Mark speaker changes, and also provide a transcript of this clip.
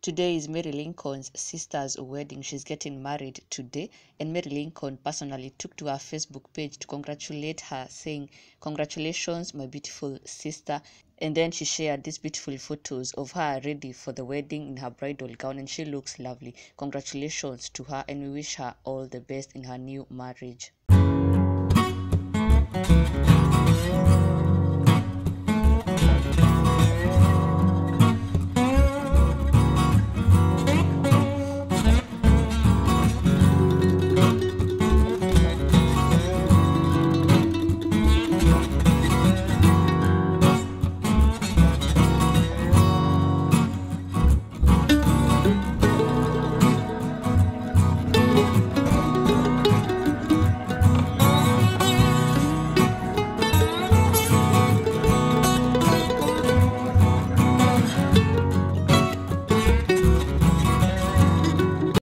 Speaker 1: Today is Mary Lincoln's sister's wedding. She's getting married today, and Mary Lincoln personally took to her Facebook page to congratulate her, saying, "Congratulations, my beautiful sister." And then she shared these beautiful photos of her ready for the wedding in her bridal gown, and she looks lovely. Congratulations to her, and we wish her all the best in her new marriage.